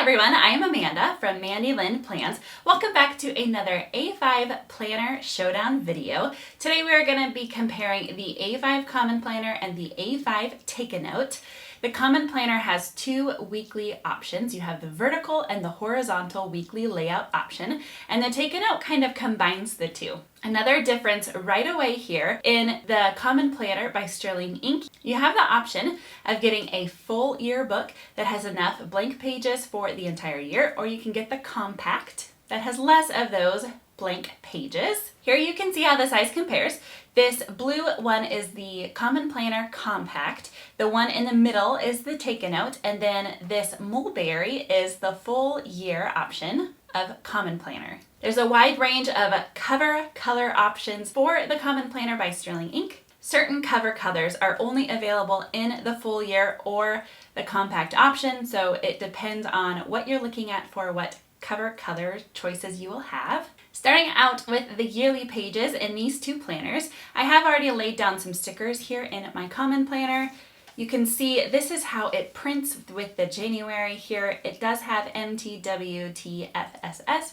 everyone, I am Amanda from Mandy, Lynn Plans. Welcome back to another A5 Planner Showdown video. Today we are going to be comparing the A5 Common Planner and the A5 Take-A-Note. The Common Planner has two weekly options. You have the vertical and the horizontal weekly layout option, and the Take-A-Note kind of combines the two. Another difference right away here, in the Common Planner by Sterling Ink, you have the option of getting a full year book that has enough blank pages for the entire year, or you can get the compact that has less of those blank pages. Here you can see how the size compares. This blue one is the Common Planner Compact. The one in the middle is the Take-A-Note, and then this mulberry is the full year option of Common Planner. There's a wide range of cover color options for the Common Planner by Sterling Ink. Certain cover colors are only available in the full year or the compact option, so it depends on what you're looking at for what cover color choices you will have. Starting out with the yearly pages in these two planners, I have already laid down some stickers here in my Common Planner. You can see this is how it prints with the January here. It does have MTWTFSS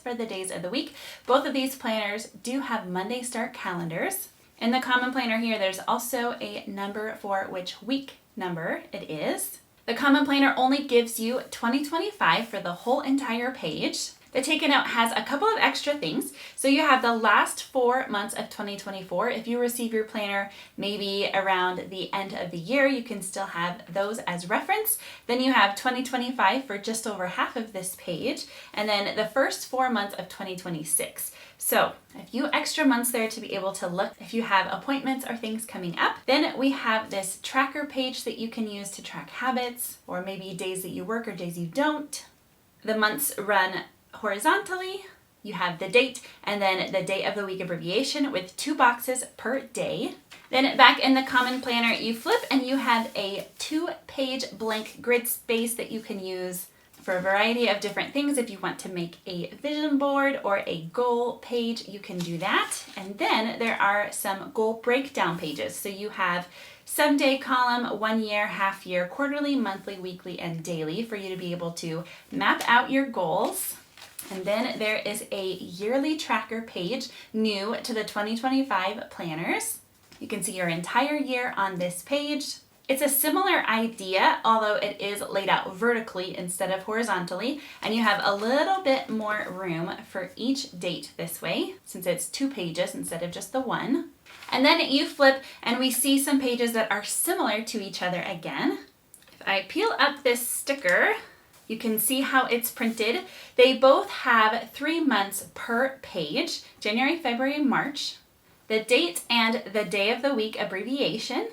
for the days of the week. Both of these planners do have Monday start calendars. In the Common Planner here, there's also a number for which week number it is. The Common Planner only gives you 2025 for the whole entire page. The Take-A-Note has a couple of extra things. So you have the last 4 months of 2024. If you receive your planner maybe around the end of the year, you can still have those as reference. Then you have 2025 for just over half of this page, and then the first 4 months of 2026. So a few extra months there to be able to look if you have appointments or things coming up. Then we have this tracker page that you can use to track habits, or maybe days that you work or days you don't. The months run horizontally. You have the date and then the day of the week abbreviation with 2 boxes per day. Then back in the Common Planner, you flip and you have a 2-page blank grid space that you can use for a variety of different things. If you want to make a vision board or a goal page, you can do that. And then there are some goal breakdown pages. So you have someday column, 1 year, half year, quarterly, monthly, weekly, and daily for you to be able to map out your goals. And then there is a yearly tracker page new to the 2025 planners. You can see your entire year on this page. It's a similar idea, although it is laid out vertically instead of horizontally, and you have a little bit more room for each date this way, since it's 2 pages instead of just the 1. And then you flip and we see some pages that are similar to each other again. If I peel up this sticker, you can see how it's printed. They both have 3 months per page, January, February, March, the date and the day of the week abbreviation,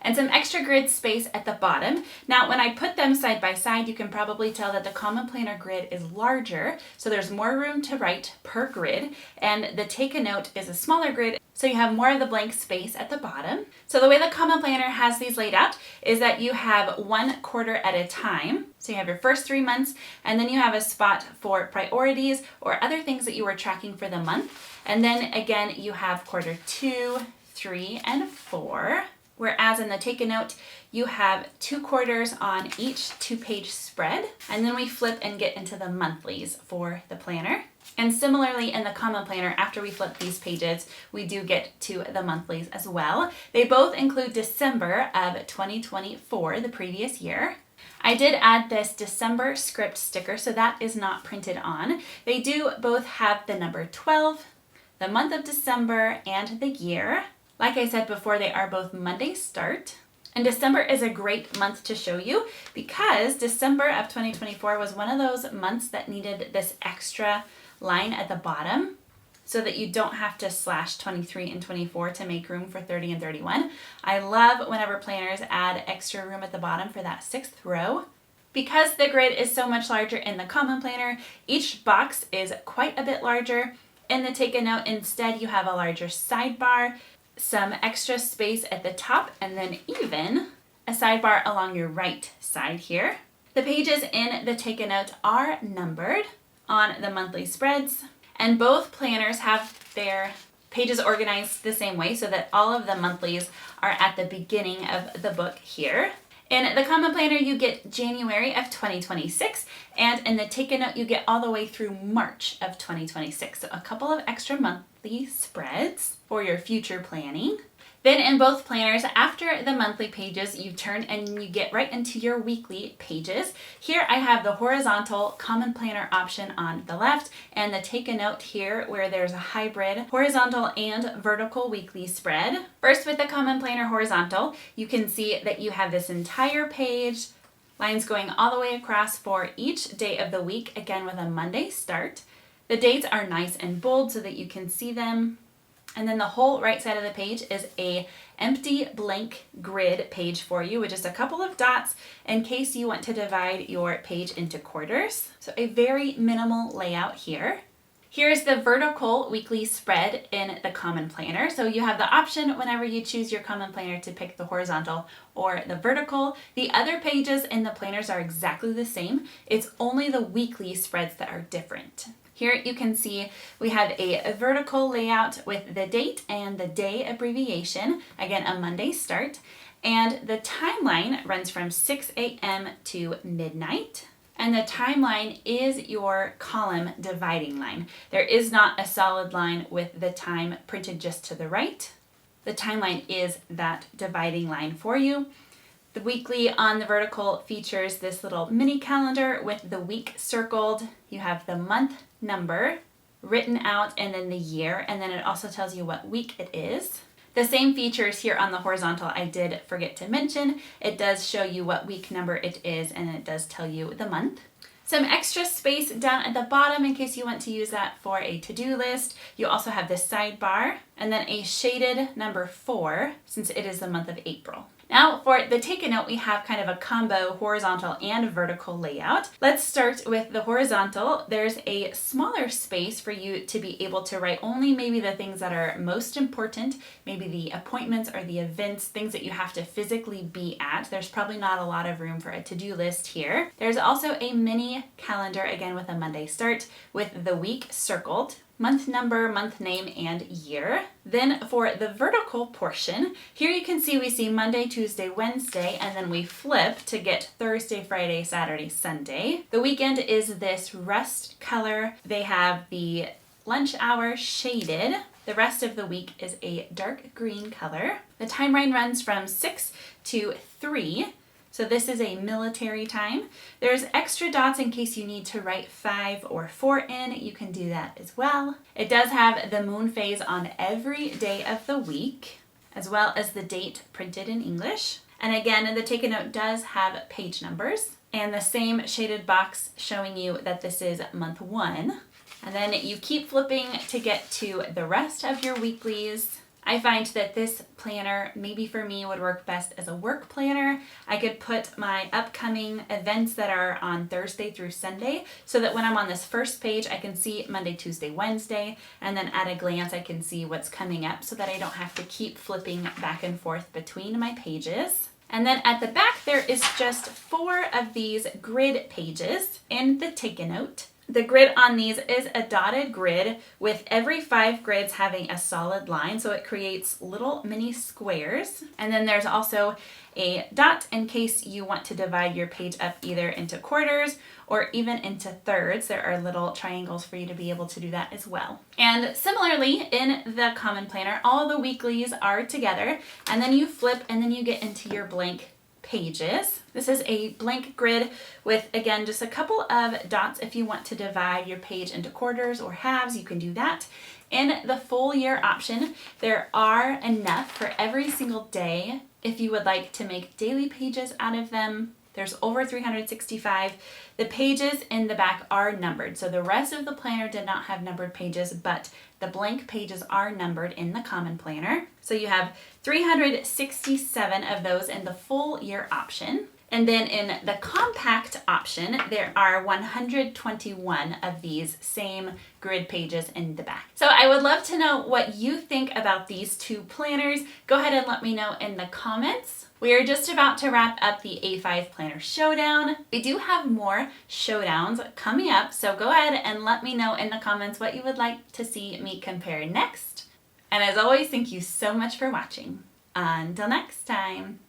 and some extra grid space at the bottom. Now, when I put them side by side, you can probably tell that the Common Planner grid is larger, so there's more room to write per grid, and the Take-A-Note is a smaller grid, so you have more of the blank space at the bottom. So the way the Common Planner has these laid out is that you have 1 quarter at a time. So you have your first 3 months, and then you have a spot for priorities or other things that you were tracking for the month. And then again, you have quarter 2, 3, and 4. Whereas in the Take-A-Note, you have 2 quarters on each 2-page spread. And then we flip and get into the monthlies for the planner. And similarly in the Common Planner, after we flip these pages, we do get to the monthlies as well. They both include December of 2024, the previous year. I did add this December script sticker, so that is not printed on. They do both have the number 12, the month of December, and the year. Like I said before, they are both Monday start. And December is a great month to show you because December of 2024 was one of those months that needed this extra line at the bottom so that you don't have to slash 23 and 24 to make room for 30 and 31. I love whenever planners add extra room at the bottom for that 6th row. Because the grid is so much larger in the Common Planner, each box is quite a bit larger. In the Take-A-Note, instead, you have a larger sidebar, some extra space at the top, and then even a sidebar along your right side here. The pages in the Take-A-Note are numbered on the monthly spreads, and both planners have their pages organized the same way so that all of the monthlies are at the beginning of the book here. In the Common Planner, you get January of 2026, and in the Take a Note, you get all the way through March of 2026. So a couple of extra monthly spreads for your future planning. Then in both planners, after the monthly pages, you turn and you get right into your weekly pages. Here I have the horizontal Common Planner option on the left and the Take a Note here where there's a hybrid horizontal and vertical weekly spread. First with the Common Planner horizontal, you can see that you have this entire page, lines going all the way across for each day of the week, again with a Monday start. The dates are nice and bold so that you can see them. And then the whole right side of the page is a empty blank grid page for you with just a couple of dots in case you want to divide your page into quarters. So a very minimal layout here. Here's the vertical weekly spread in the Common Planner. So you have the option whenever you choose your Common Planner to pick the horizontal or the vertical. The other pages in the planners are exactly the same. It's only the weekly spreads that are different. Here you can see we have a vertical layout with the date and the day abbreviation, again a Monday start, and the timeline runs from 6 a.m. to midnight. And the timeline is your column dividing line. There is not a solid line with the time printed just to the right. The timeline is that dividing line for you. The weekly on the vertical features this little mini calendar with the week circled. You have the month number written out and then the year, and then it also tells you what week it is. The same features here on the horizontal I did forget to mention. It does show you what week number it is and it does tell you the month. Some extra space down at the bottom in case you want to use that for a to-do list. You also have this sidebar and then a shaded number 4 since it is the month of April. Now for the Take a Note, we have kind of a combo horizontal and vertical layout. Let's start with the horizontal. There's a smaller space for you to be able to write only maybe the things that are most important, maybe the appointments or the events, things that you have to physically be at. There's probably not a lot of room for a to-do list here. There's also a mini calendar, again with a Monday start, with the week circled, month number, month name, and year. Then for the vertical portion, here you can see we see Monday, Tuesday, Wednesday, and then we flip to get Thursday, Friday, Saturday, Sunday. The weekend is this rust color. They have the lunch hour shaded. The rest of the week is a dark green color. The timeline runs from 6 to 3. So this is a military time. There's extra dots in case you need to write 5 or 4 in. You can do that as well. It does have the moon phase on every day of the week, as well as the date printed in English. And again, the Take a Note does have page numbers and the same shaded box showing you that this is month 1. And then you keep flipping to get to the rest of your weeklies. I find that this planner, maybe for me, would work best as a work planner. I could put my upcoming events that are on Thursday through Sunday so that when I'm on this first page, I can see Monday, Tuesday, Wednesday, and then at a glance, I can see what's coming up so that I don't have to keep flipping back and forth between my pages. And then at the back, there is just 4 of these grid pages in the Take a Note. The grid on these is a dotted grid with every 5 grids having a solid line, so it creates little mini squares. And then there's also a dot in case you want to divide your page up either into quarters or even into thirds. There are little triangles for you to be able to do that as well. And similarly, in the Common Planner, all the weeklies are together, and then you flip and then you get into your blank pages. This is a blank grid with, again, just a couple of dots. If you want to divide your page into quarters or halves, you can do that. In the full year option, there are enough for every single day. If you would like to make daily pages out of them, there's over 365. The pages in the back are numbered. So the rest of the planner did not have numbered pages, but the blank pages are numbered in the Common Planner. So you have 367 of those in the full year option. And then in the compact option, there are 121 of these same grid pages in the back. So I would love to know what you think about these 2 planners. Go ahead and let me know in the comments. We are just about to wrap up the A5 Planner Showdown. We do have more showdowns coming up, so go ahead and let me know in the comments what you would like to see me compare next. And as always, thank you so much for watching. Until next time.